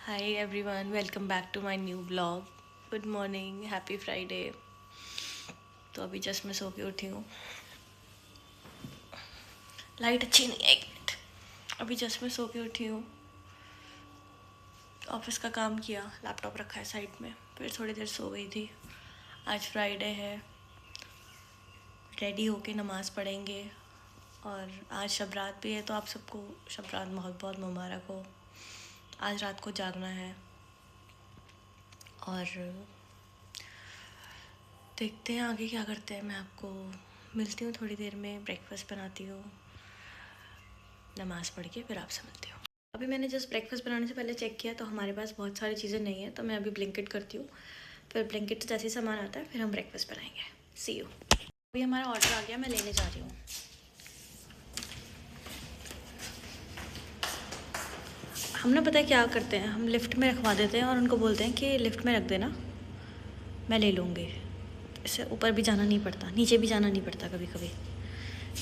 Hi everyone, welcome back to my new vlog. Good morning, happy Friday. तो अभी just मैं सो के उठी हूँ. लाइट अच्छी नहीं है, एक मिनट. अभी जस्ट मैं सो के उठी हूँ. ऑफिस का काम किया, लैपटॉप रखा है साइड में, फिर थोड़ी देर सो गई थी. आज फ्राइडे है, रेडी होके नमाज़ पढ़ेंगे. और आज शब रात भी है, तो आप सबको शब रात बहुत बहुत मुबारक हो. आज रात को जागना है और देखते हैं आगे क्या करते हैं. मैं आपको मिलती हूँ थोड़ी देर में. ब्रेकफास्ट बनाती हूँ, नमाज़ पढ़ के फिर आपसे मिलती हूँ. अभी मैंने जस्ट ब्रेकफास्ट बनाने से पहले चेक किया तो हमारे पास बहुत सारी चीज़ें नहीं है, तो मैं अभी ब्लिंकिट करती हूँ. फिर ब्लिंकिट से जैसे ही सामान आता है फिर हम ब्रेकफास्ट बनाएंगे. सी यू. अभी हमारा ऑर्डर आ गया, मैं लेने जा रही हूँ. हम ना पता है क्या करते हैं, हम लिफ्ट में रखवा देते हैं और उनको बोलते हैं कि लिफ्ट में रख देना, मैं ले लूँगी. इससे ऊपर भी जाना नहीं पड़ता, नीचे भी जाना नहीं पड़ता कभी कभी.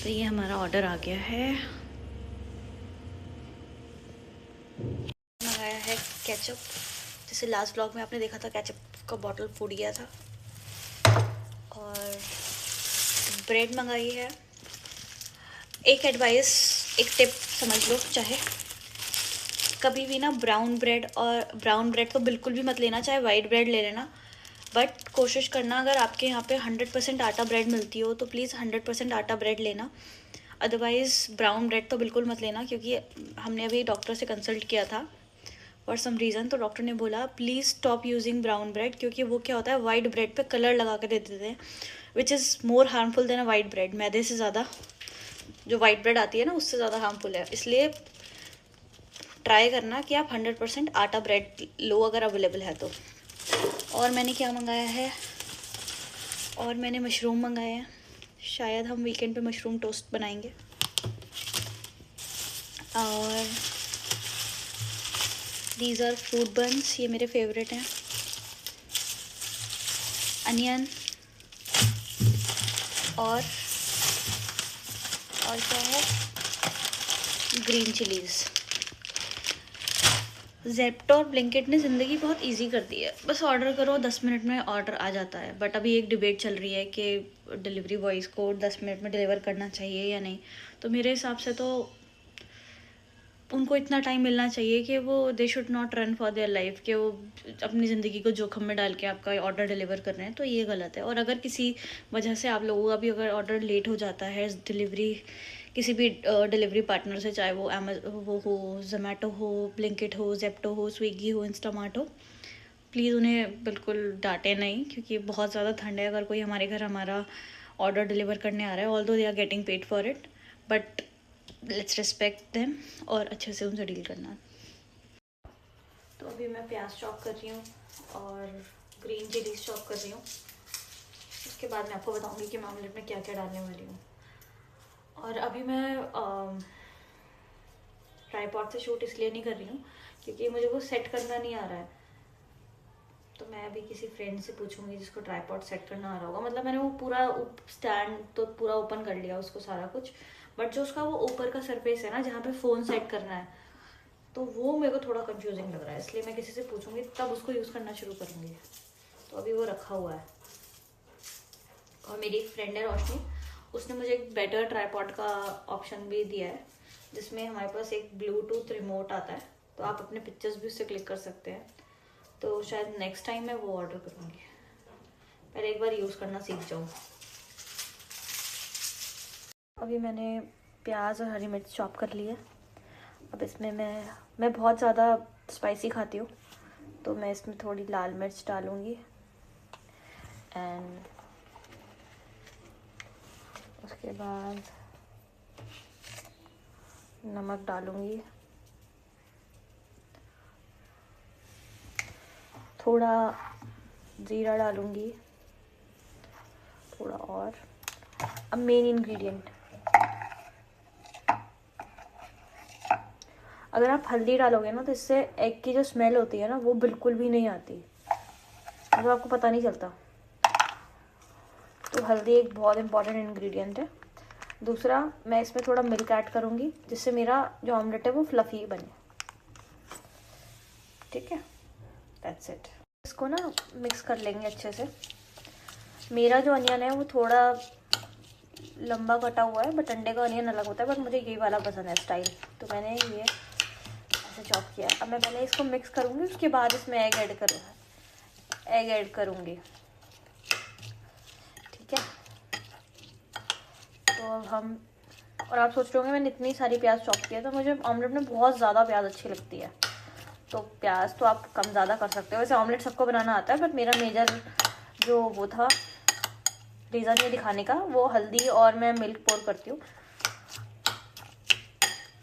तो ये हमारा ऑर्डर आ गया है. मंगाया है केचप. जैसे लास्ट ब्लॉग में आपने देखा था, केचप का बॉटल फूट गया था. और ब्रेड मंगाई है. एक एडवाइस, एक टिप समझ लो चाहे, कभी भी ना ब्राउन ब्रेड तो बिल्कुल भी मत लेना, चाहे वाइट ब्रेड ले लेना. बट कोशिश करना, अगर आपके यहाँ पे 100% आटा ब्रेड मिलती हो तो प्लीज़ 100% आटा ब्रेड लेना. अदरवाइज़ ब्राउन ब्रेड तो बिल्कुल मत लेना, क्योंकि हमने अभी डॉक्टर से कंसल्ट किया था फॉर सम रीज़न. तो डॉक्टर ने बोला please stop using brown bread, क्योंकि वो क्या होता है, वाइट ब्रेड पे कलर लगा कर दे देते हैं, which is more harmful than a white bread. मैदे से ज़्यादा जो वाइट ब्रेड आती है ना, उससे ज़्यादा हार्मफुल है. इसलिए ट्राई करना कि आप 100% आटा ब्रेड लो अगर अवेलेबल है तो. और मैंने क्या मंगाया है, और मैंने मशरूम मंगाए हैं. शायद हम वीकेंड पे मशरूम टोस्ट बनाएंगे. और दीज आर फ्रूट बन्स, ये मेरे फेवरेट हैं. अनियन और क्या है, ग्रीन चिलीज़. ज़ेप्टो और ब्लिंकिट ने ज़िंदगी बहुत इजी कर दी है. बस ऑर्डर करो, 10 मिनट में ऑर्डर आ जाता है. बट अभी एक डिबेट चल रही है कि डिलीवरी बॉयज़ को 10 मिनट में डिलीवर करना चाहिए या नहीं. तो मेरे हिसाब से तो उनको इतना टाइम मिलना चाहिए कि वो they should not run for their life, कि वो अपनी ज़िंदगी को जोखिम में डाल के आपका ऑर्डर डिलीवर कर रहे हैं. तो ये गलत है. और अगर किसी वजह से आप लोगों का भी अगर ऑर्डर लेट हो जाता है, डिलीवरी किसी भी डिलीवरी पार्टनर से, चाहे वो वो हो, ज़ोमैटो हो, ब्लिंकिट हो, ज़ेप्टो हो, स्विगी हो, इंस्टामार्ट हो, प्लीज़ उन्हें बिल्कुल डांटे नहीं, क्योंकि बहुत ज़्यादा ठंड है. अगर कोई हमारे घर हमारा ऑर्डर डिलीवर करने आ रहा है, although they are getting paid for it, but let's respect them और अच्छे से उनसे डील करना. तो अभी मैं प्याज चॉप कर रही हूँ और ग्रीन चिलीज चॉप कर रही हूँ. उसके बाद मैं आपको बताऊँगी कि मैं ऑमलेट में क्या क्या डालने वाली हूँ. और अभी मैं ट्राईपॉड से शूट इसलिए नहीं कर रही हूँ क्योंकि मुझे वो सेट करना नहीं आ रहा है. तो मैं अभी किसी फ्रेंड से पूछूंगी जिसको ट्राईपॉड सेट करना आ रहा होगा. मतलब मैंने वो पूरा स्टैंड तो पूरा ओपन कर लिया उसको सारा कुछ, बट जो उसका वो ऊपर का सरफेस है ना, जहाँ पे फ़ोन सेट करना है, तो वो मेरे को थोड़ा कंफ्यूजिंग लग रहा है. इसलिए मैं किसी से पूछूंगी तब उसको यूज़ करना शुरू करूँगी. तो अभी वो रखा हुआ है. और मेरी एक फ्रेंड है रोशनी, उसने मुझे एक बेटर ट्राईपॉड का ऑप्शन भी दिया है, जिसमें हमारे पास एक ब्लूटूथ रिमोट आता है, तो आप अपने पिक्चर्स भी उससे क्लिक कर सकते हैं. तो शायद नेक्स्ट टाइम मैं वो ऑर्डर करूँगी. पहले एक बार यूज़ करना सीख जाऊँ. अभी मैंने प्याज और हरी मिर्च चॉप कर ली है. अब इसमें मैं बहुत ज़्यादा स्पाइसी खाती हूँ, तो मैं इसमें थोड़ी लाल मिर्च डालूँगी. एंड उसके बाद नमक डालूँगी, थोड़ा ज़ीरा डालूँगी, थोड़ा और. अब मेन इंग्रेडिएंट, अगर आप हल्दी डालोगे ना तो इससे एग की जो स्मेल होती है ना, वो बिल्कुल भी नहीं आती, मतलब आपको पता नहीं चलता. तो हल्दी एक बहुत इंपॉर्टेंट इंग्रेडिएंट है. दूसरा, मैं इसमें थोड़ा मिल्क ऐड करूँगी, जिससे मेरा जो ऑमलेट है वो फ्लफ़ी बने. ठीक है, दैट्स इट। इसको ना मिक्स कर लेंगे अच्छे से। मेरा जो अनियन है वो थोड़ा लंबा कटा हुआ है, बट अंडे का अनियन अलग होता है, बट मुझे यही वाला पसंद है स्टाइल, तो मैंने ये ऐसे चॉप किया। अब मैं पहले इसको मिक्स करूँगी, उसके बाद इसमें एग ऐड करूँगी, ठीक है। तो अब हम, और आप सोच रहे होंगे मैंने इतनी सारी प्याज चॉप किया, तो मुझे ऑमलेट में बहुत ज़्यादा प्याज अच्छी लगती है, तो प्याज तो आप कम ज़्यादा कर सकते हो। वैसे ऑमलेट सबको बनाना आता है, बट मेरा मेजर जो वो था रीज़न ये दिखाने का, वो हल्दी और मैं मिल्क पोर करती हूँ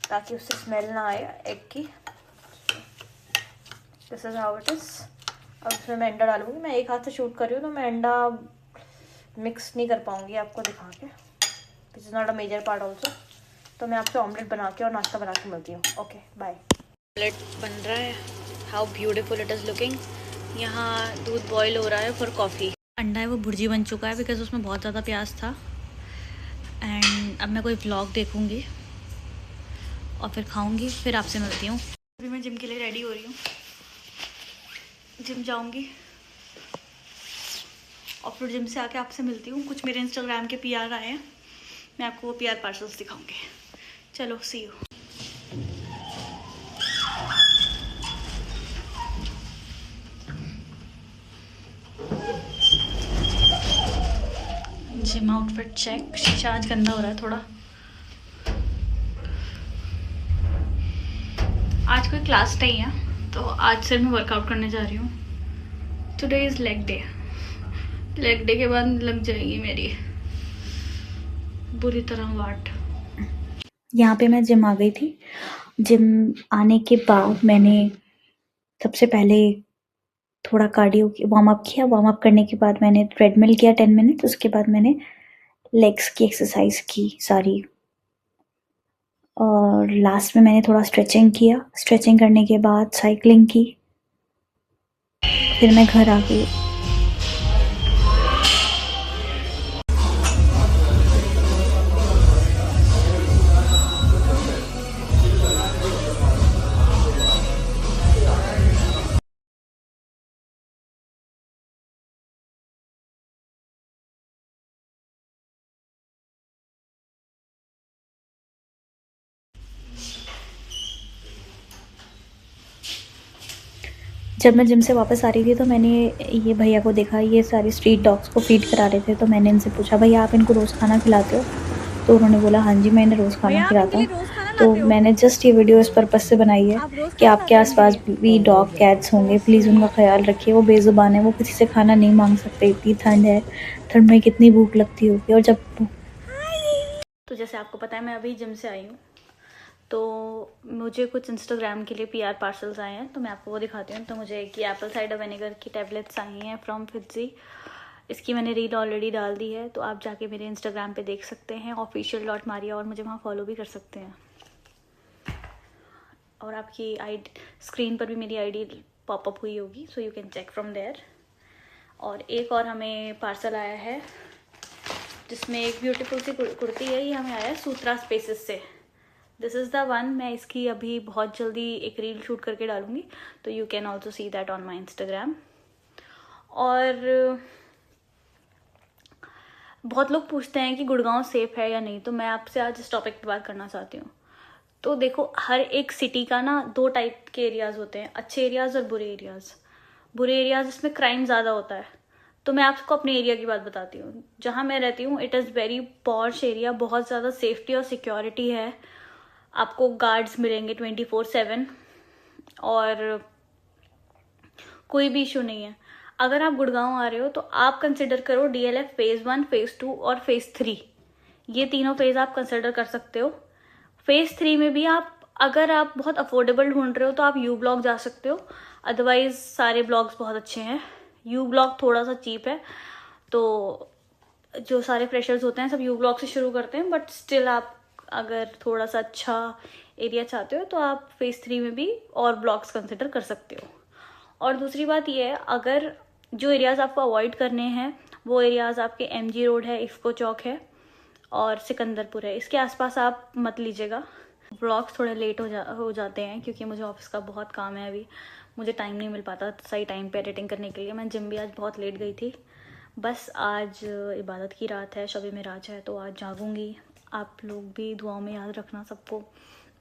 ताकि उससे स्मेल ना आए एग की। This is how it is. अब इसमें मैं अंडा डालूँगी। मैं एक हाथ से शूट कर रही हूँ, तो मैं अंडा मिक्स नहीं कर पाऊँगी आपको दिखा के, this is not a major part also. तो मैं आपसे ऑमलेट बना के और नाश्ता बना के मिलती हूँ। Okay bye. ऑमलेट बन रहा है, how beautiful it is looking. यहाँ दूध बॉईल हो रहा है फॉर कॉफ़ी। अंडा है वो भुर्जी बन चुका है, बिकॉज उसमें बहुत ज़्यादा प्याज था। एंड अब मैं कोई व्लॉग देखूँगी और फिर खाऊँगी, फिर आपसे मिलती हूँ। अभी मैं जिम के लिए रेडी हो रही हूँ, जिम जाऊँगी और फिर जिम से आके आपसे मिलती हूँ। कुछ मेरे इंस्टाग्राम के PR आए हैं, मैं आपको वो PR पार्सल्स दिखाऊँगी। चलो see you. Gym outfit check. शीशा आज गंदा हो रहा है थोड़ा। आज कोई क्लास नहीं है, तो आज से मैं वर्कआउट करने जा रही हूँ। Today is leg day. Leg day के बाद लग जाएगी मेरी बुरी तरह वाट। यहाँ पे मैं जिम आ गई थी। जिम आने के बाद मैंने सबसे पहले थोड़ा कार्डियो वार्म अप किया। वार्म अप करने के बाद मैंने ट्रेडमिल किया 10 मिनट। उसके बाद मैंने लेग्स की एक्सरसाइज की सारी, और लास्ट में मैंने थोड़ा स्ट्रेचिंग किया। स्ट्रेचिंग करने के बाद साइकिलिंग की, फिर मैं घर आ गई। जब मैं जिम से वापस आ रही थी तो मैंने ये भैया को देखा, ये सारे स्ट्रीट डॉग्स को फीड करा रहे थे। तो मैंने इनसे पूछा, भैया आप इनको रोज़ खाना खिलाते हो? तो उन्होंने बोला, हाँ जी मैं इन्हें रोज़ खाना खिलाता हूँ। तो मैंने जस्ट ये वीडियो इस पर्पज़ से बनाई है कि आपके आसपास भी डॉग कैट्स होंगे, प्लीज़ उनका ख्याल रखिए। वो बेज़ुबान है, वो किसी से खाना नहीं मांग सकते। इतनी ठंड है, ठंड में कितनी भूख लगती होगी। और जब तो जैसे आपको पता है मैं अभी जिम से आई हूँ, तो मुझे कुछ इंस्टाग्राम के लिए PR पार्सल्स आए हैं, तो मैं आपको वो दिखाती हूँ। तो मुझे एक एप्पल साइडर विनेगर की टैबलेट्स आई हैं फ्रॉम फिट्जी। इसकी मैंने रील ऑलरेडी डाल दी है, तो आप जाके मेरे इंस्टाग्राम पे देख सकते हैं, official.maria, और मुझे वहाँ फॉलो भी कर सकते हैं। और आपकी स्क्रीन पर भी मेरी ID पॉपअप हुई होगी, so you can check from there. और एक और हमें पार्सल आया है जिसमें एक ब्यूटीफुल सी कुर्ती है। ये हमें आया है सूत्रा स्पेसेस से। This is the one. मैं इसकी अभी बहुत जल्दी एक रील शूट करके डालूंगी, तो you can also see that on my Instagram. और बहुत लोग पूछते हैं कि गुड़गांव सेफ़ है या नहीं, तो मैं आपसे आज इस टॉपिक पे बात करना चाहती हूँ। तो देखो, हर एक सिटी का ना 2 टाइप के एरियाज़ होते हैं, अच्छे एरियाज़ और बुरे एरियाज़। बुरे एरियाज़ इसमें क्राइम ज़्यादा होता है। तो मैं आपको अपने एरिया की बात बताती हूँ। जहाँ मैं रहती हूँ, it is very posh area, बहुत ज़्यादा सेफ्टी और सिक्योरिटी है। आपको गार्ड्स मिलेंगे 24/7 और कोई भी इशू नहीं है। अगर आप गुड़गांव आ रहे हो तो आप कंसिडर करो DLF फेज़ 1, फेज़ 2 और फेज़ 3। ये तीनों फेज़ आप कंसिडर कर सकते हो। फेज़ 3 में भी अगर आप बहुत अफोर्डेबल ढूंढ रहे हो तो आप U ब्लॉक जा सकते हो, अदरवाइज सारे ब्लॉक्स बहुत अच्छे हैं। U ब्लॉक थोड़ा सा चीप है, तो जो सारे फ्रेशर्स होते हैं सब U ब्लॉक से शुरू करते हैं, बट स्टिल आप अगर थोड़ा सा अच्छा एरिया चाहते हो तो आप फेज़ 3 में भी और ब्लॉक्स कंसिडर कर सकते हो। और दूसरी बात ये है, अगर जो एरियाज़ आपको अवॉइड करने हैं वो एरियाज़ आपके MG रोड है, इफ्को चौक है और सिकंदरपुर है, इसके आसपास आप मत लीजिएगा। व्लॉग्स थोड़े लेट हो जाते हैं क्योंकि मुझे ऑफिस का बहुत काम है अभी, मुझे टाइम नहीं मिल पाता सही टाइम पे एडिटिंग करने के लिए। मैं जिम भी आज बहुत लेट गई थी। बस आज इबादत की रात है, शब मेराज है, तो आज जागूंगी। आप लोग भी दुआओं में याद रखना सबको,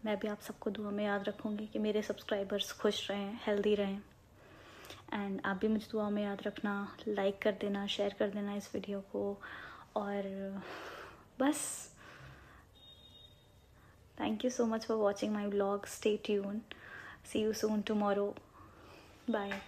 मैं भी आप सबको दुआ में याद रखूँगी कि मेरे सब्सक्राइबर्स खुश रहें, हेल्दी रहें। एंड आप भी मुझे दुआ में याद रखना, लाइक कर देना, शेयर कर देना इस वीडियो को। और बस, thank you so much for watching my vlog. Stay tune, see you soon tomorrow, bye.